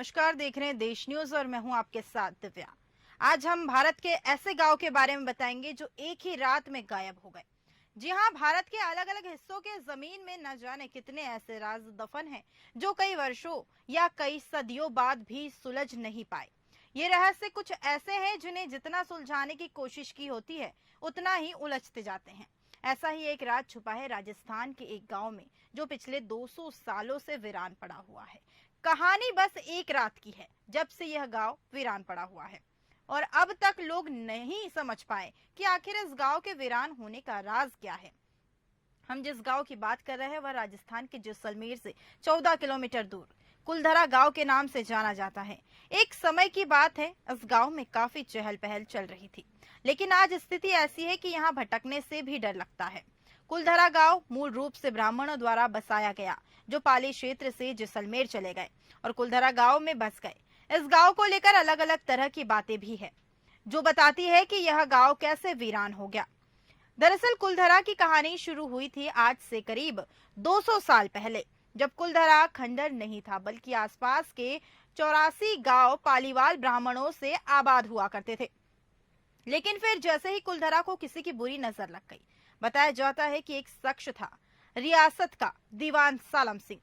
नमस्कार, देख रहे हैं देश न्यूज और मैं हूं आपके साथ दिव्या। आज हम भारत के ऐसे गांव के बारे में बताएंगे जो एक ही रात में गायब हो गए। जी हां, भारत के अलग अलग हिस्सों के जमीन में न जाने कितने ऐसे राज दफन हैं जो कई वर्षों या कई सदियों बाद भी सुलझ नहीं पाए। ये रहस्य कुछ ऐसे हैं जिन्हें जितना सुलझाने की कोशिश की होती है उतना ही उलझते जाते हैं। ऐसा ही एक राज छुपा है राजस्थान के एक गांव में, जो पिछले 200 सालों से वीरान पड़ा हुआ है। कहानी बस एक रात की है जब से यह गांव वीरान पड़ा हुआ है, और अब तक लोग नहीं समझ पाए कि आखिर इस गांव के वीरान होने का राज क्या है। हम जिस गांव की बात कर रहे हैं वह राजस्थान के जैसलमेर से 14 किलोमीटर दूर कुलधरा गांव के नाम से जाना जाता है। एक समय की बात है, इस गांव में काफी चहल पहल चल रही थी, लेकिन आज स्थिति ऐसी है कि यहाँ भटकने से भी डर लगता है। कुलधरा गांव मूल रूप से ब्राह्मणों द्वारा बसाया गया, जो पाली क्षेत्र से जैसलमेर चले गए और कुलधरा गांव में बस गए। इस गांव को लेकर अलग अलग तरह की बातें भी है जो बताती है कि यह गांव कैसे वीरान हो गया। दरअसल कुलधरा की कहानी शुरू हुई थी आज से करीब 200 साल पहले, जब कुलधरा खंडर नहीं था बल्कि आसपास के 84 गांव पालीवाल ब्राह्मणों से आबाद हुआ करते थे। लेकिन फिर जैसे ही कुलधरा को किसी की बुरी नजर लग गई। बताया जाता है कि एक शख्स था, रियासत का दीवान सालम सिंह।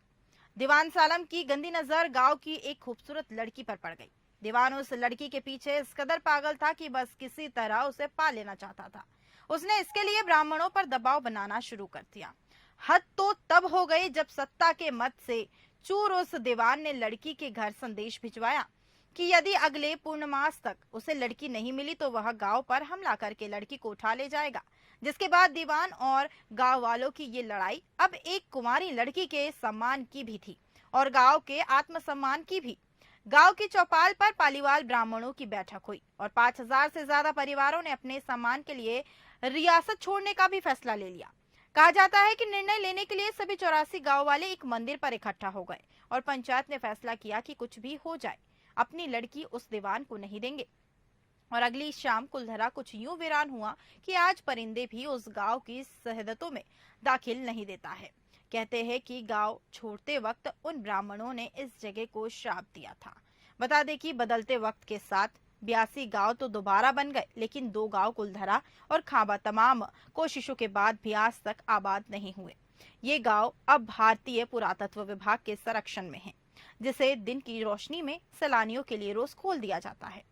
दीवान सालम की गंदी नजर गांव की एक खूबसूरत लड़की पर पड़ गई। दीवान उस लड़की के पीछे इस कदर पागल था कि बस किसी तरह उसे पा लेना चाहता था। उसने इसके लिए ब्राह्मणों पर दबाव बनाना शुरू कर दिया। हद तो तब हो गई जब सत्ता के मत से चूर उस दीवान ने लड़की के घर संदेश भिजवाया कि यदि अगले पूर्णमास तक उसे लड़की नहीं मिली तो वह गांव पर हमला करके लड़की को उठा ले जाएगा। जिसके बाद दीवान और गांव वालों की ये लड़ाई अब एक कुंवारी लड़की के सम्मान की भी थी और गांव के आत्मसम्मान की भी। गांव की चौपाल पर पालीवाल ब्राह्मणों की बैठक हुई और 5000 से ज्यादा परिवारों ने अपने सम्मान के लिए रियासत छोड़ने का भी फैसला ले लिया। कहा जाता है कि निर्णय लेने के लिए सभी 84 गांव वाले एक मंदिर पर इकट्ठा हो गए और पंचायत ने फैसला किया कि कुछ भी हो जाए अपनी लड़की उस दीवान को नहीं देंगे। और अगली शाम कुलधरा कुछ यूं वीरान हुआ कि आज परिंदे भी उस गांव की शहदतों में दाखिल नहीं देता है। कहते हैं कि गांव छोड़ते वक्त उन ब्राह्मणों ने इस जगह को श्राप दिया था। बता दें कि बदलते वक्त के साथ 82 गांव तो दोबारा बन गए, लेकिन 2 गांव कुलधरा और खाबा तमाम कोशिशों के बाद भी आज तक आबाद नहीं हुए। ये गांव अब भारतीय पुरातत्व विभाग के संरक्षण में है, जिसे दिन की रोशनी में सैलानियों के लिए रोज खोल दिया जाता है।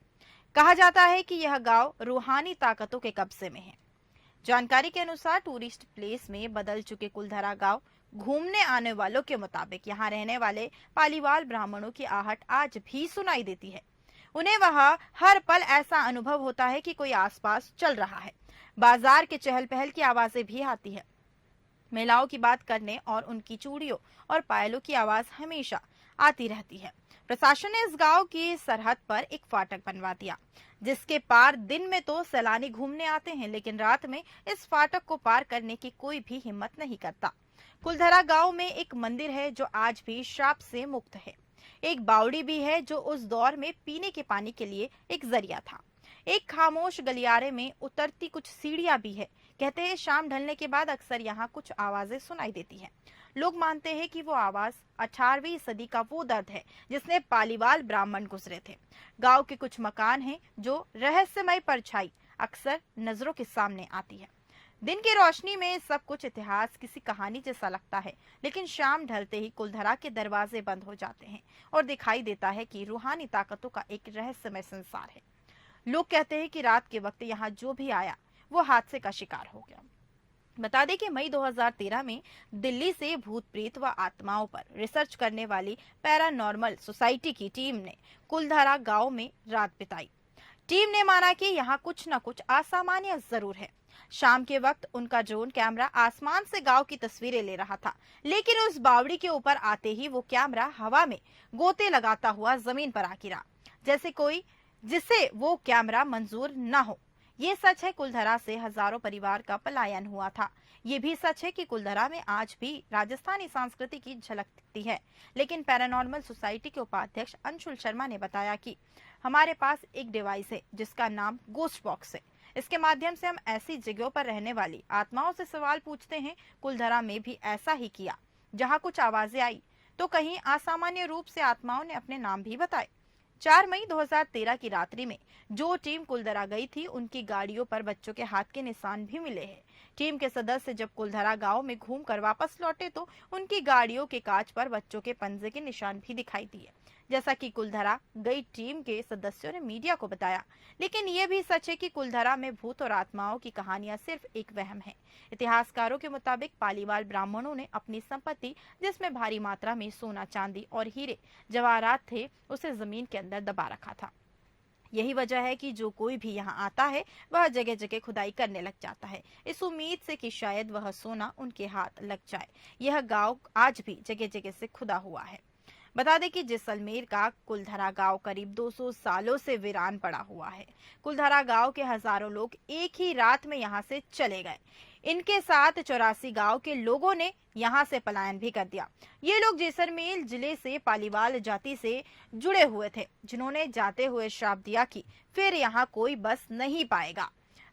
कहा जाता है कि यह गांव रूहानी ताकतों के कब्जे में है। जानकारी के अनुसार टूरिस्ट प्लेस में बदल चुके कुलधरा गांव घूमने आने वालों के मुताबिक यहाँ रहने वाले पालीवाल ब्राह्मणों की आहट आज भी सुनाई देती है। उन्हें वहां हर पल ऐसा अनुभव होता है कि कोई आसपास चल रहा है। बाजार के चहल पहल की आवाजें भी आती है। महिलाओं की बात करने और उनकी चूड़ियों और पायलों की आवाज हमेशा आती रहती है। प्रशासन ने इस गांव की सरहद पर एक फाटक बनवा दिया, जिसके पार दिन में तो सैलानी घूमने आते हैं, लेकिन रात में इस फाटक को पार करने की कोई भी हिम्मत नहीं करता। कुलधरा गांव में एक मंदिर है जो आज भी श्राप से मुक्त है। एक बावड़ी भी है जो उस दौर में पीने के पानी के लिए एक जरिया था। एक खामोश गलियारे में उतरती कुछ सीढ़ियां भी है। कहते हैं शाम ढलने के बाद अक्सर यहाँ कुछ आवाजें सुनाई देती हैं। लोग मानते हैं कि वो आवाज 18वीं सदी का वो दर्द है जिसने पालीवाल ब्राह्मण गुजरे थे। गांव के कुछ मकान हैं जो रहस्यमय परछाई अक्सर नजरों के सामने आती है। दिन की रोशनी में सब कुछ इतिहास किसी कहानी जैसा लगता है, लेकिन शाम ढलते ही कुलधरा के दरवाजे बंद हो जाते हैं और दिखाई देता है कि रूहानी ताकतों का एक रहस्यमय संसार है। लोग कहते हैं कि रात के वक्त यहाँ जो भी आया वो हादसे का शिकार हो गया। बता दें कि मई 2013 में दिल्ली से भूत प्रेत व आत्माओं पर रिसर्च करने वाली पैरानॉर्मल सोसाइटी की टीम ने कुलधरा गांव में रात बिताई। टीम ने माना कि यहाँ कुछ न कुछ असामान्य जरूर है। शाम के वक्त उनका ड्रोन कैमरा आसमान से गांव की तस्वीरें ले रहा था, लेकिन उस बावड़ी के ऊपर आते ही वो कैमरा हवा में गोते लगाता हुआ जमीन पर आ गिरा, जैसे कोई जिसे वो कैमरा मंजूर न हो। ये सच है, कुलधरा से हजारों परिवार का पलायन हुआ था। ये भी सच है कि कुलधरा में आज भी राजस्थानी संस्कृति की झलक दिखती है। लेकिन पैरानॉर्मल सोसाइटी के उपाध्यक्ष अंशुल शर्मा ने बताया कि हमारे पास एक डिवाइस है जिसका नाम गोस्ट बॉक्स है। इसके माध्यम से हम ऐसी जगहों पर रहने वाली आत्माओं से सवाल पूछते हैं। कुलधरा में भी ऐसा ही किया। जहाँ कुछ आवाजें आई तो कहीं असामान्य रूप से आत्माओं ने अपने नाम भी बताए। 4 मई 2013 की रात्रि में जो टीम कुलधरा गई थी, उनकी गाड़ियों पर बच्चों के हाथ के निशान भी मिले हैं। टीम के सदस्य जब कुलधरा गांव में घूमकर वापस लौटे तो उनकी गाड़ियों के कांच पर बच्चों के पंजे के निशान भी दिखाई दिए, जैसा कि कुलधरा गई टीम के सदस्यों ने मीडिया को बताया। लेकिन ये भी सच है कि कुलधरा में भूत और आत्माओं की कहानियां सिर्फ एक वहम है। इतिहासकारों के मुताबिक पालीवाल ब्राह्मणों ने अपनी संपत्ति, जिसमें भारी मात्रा में सोना, चांदी और हीरे जवाहरात थे, उसे जमीन के अंदर दबा रखा था। यही वजह है कि जो कोई भी यहाँ आता है वह जगह जगह खुदाई करने लग जाता है, इस उम्मीद से कि शायद वह सोना उनके हाथ लग जाए। यह गांव आज भी जगह जगह से खुदा हुआ है। बता दें कि जैसलमेर का कुलधरा गांव करीब 200 सालों से वीरान पड़ा हुआ है। कुलधरा गांव के हजारों लोग एक ही रात में यहां से चले गए। इनके साथ 84 गांव के लोगों ने यहां से पलायन भी कर दिया। ये लोग जैसलमेर जिले से पालीवाल जाति से जुड़े हुए थे, जिन्होंने जाते हुए श्राप दिया कि फिर यहाँ कोई बस नहीं पाएगा।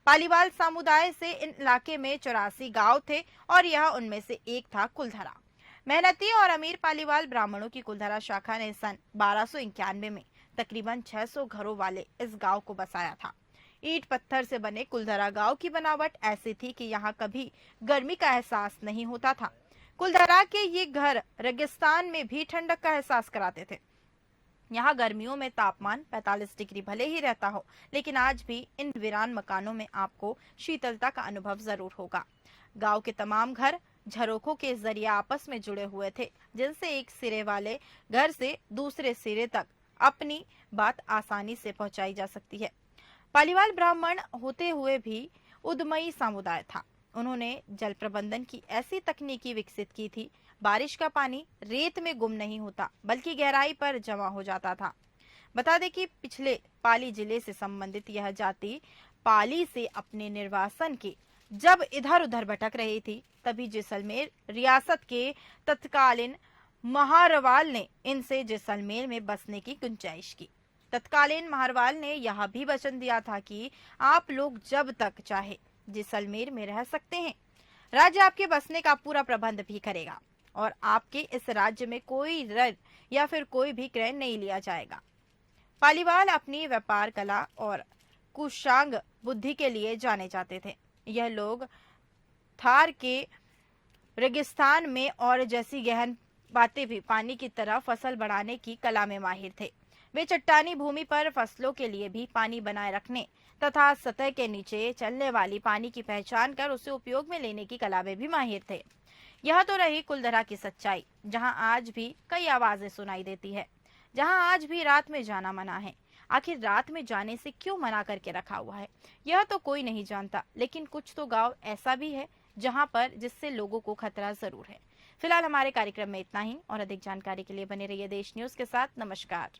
पालीवाल समुदाय से इन इलाके में 84 गांव थे और यह उनमें से एक था कुलधरा। मेहनती और अमीर पालीवाल ब्राह्मणों की कुलधरा शाखा ने सन 1291 में तकरीबन 600 घरों वाले इस गांव को बसाया था। ईंट पत्थर से बने कुलधरा गांव की बनावट ऐसी थी कि यहाँ कभी गर्मी का एहसास नहीं होता था। कुलधरा के ये घर रेगिस्तान में भी ठंडक का एहसास कराते थे। यहाँ गर्मियों में तापमान 45 डिग्री भले ही रहता हो, लेकिन आज भी इन वीरान मकानों में आपको शीतलता का अनुभव जरूर होगा। गांव के तमाम घर झरोखों के जरिए आपस में जुड़े हुए थे, जिनसे एक सिरे वाले घर से दूसरे सिरे तक अपनी बात आसानी से पहुंचाई जा सकती है। पालीवाल ब्राह्मण होते हुए भी उद्यमी समुदाय था। उन्होंने जल प्रबंधन की ऐसी तकनीकी विकसित की थी, बारिश का पानी रेत में गुम नहीं होता बल्कि गहराई पर जमा हो जाता था। बता दें कि पिछले पाली जिले से संबंधित यह जाति पाली से अपने निर्वासन के जब इधर उधर भटक रही थी, तभी जैसलमेर रियासत के तत्कालीन महारवाल ने इनसे जैसलमेर में बसने की गुंजाइश की। तत्कालीन महारवाल ने यह भी वचन दिया था कि आप लोग जब तक चाहे जैसलमेर में रह सकते हैं, राज्य आपके बसने का पूरा प्रबंध भी करेगा और आपके इस राज्य में कोई ऋण या फिर कोई भी क्रय नहीं लिया जाएगा। पालीवाल अपनी व्यापार कला और कुशांग बुद्धि के लिए जाने जाते थे। यह लोग थार के रेगिस्तान में और जैसी गहन बातें भी पानी की तरह फसल बढ़ाने की कला में माहिर थे। वे चट्टानी भूमि पर फसलों के लिए भी पानी बनाए रखने तथा सतह के नीचे चलने वाली पानी की पहचान कर उसे उपयोग में लेने की कला में भी माहिर थे। यह तो रही कुलधरा की सच्चाई, जहां आज भी कई आवाजें सुनाई देती है, जहां आज भी रात में जाना मना है। आखिर रात में जाने से क्यों मना करके रखा हुआ है, यह तो कोई नहीं जानता, लेकिन कुछ तो गांव ऐसा भी है जहां पर जिससे लोगों को खतरा जरूर है। फिलहाल हमारे कार्यक्रम में इतना ही और अधिक जानकारी के लिए बने रहिए देश न्यूज के साथ। नमस्कार।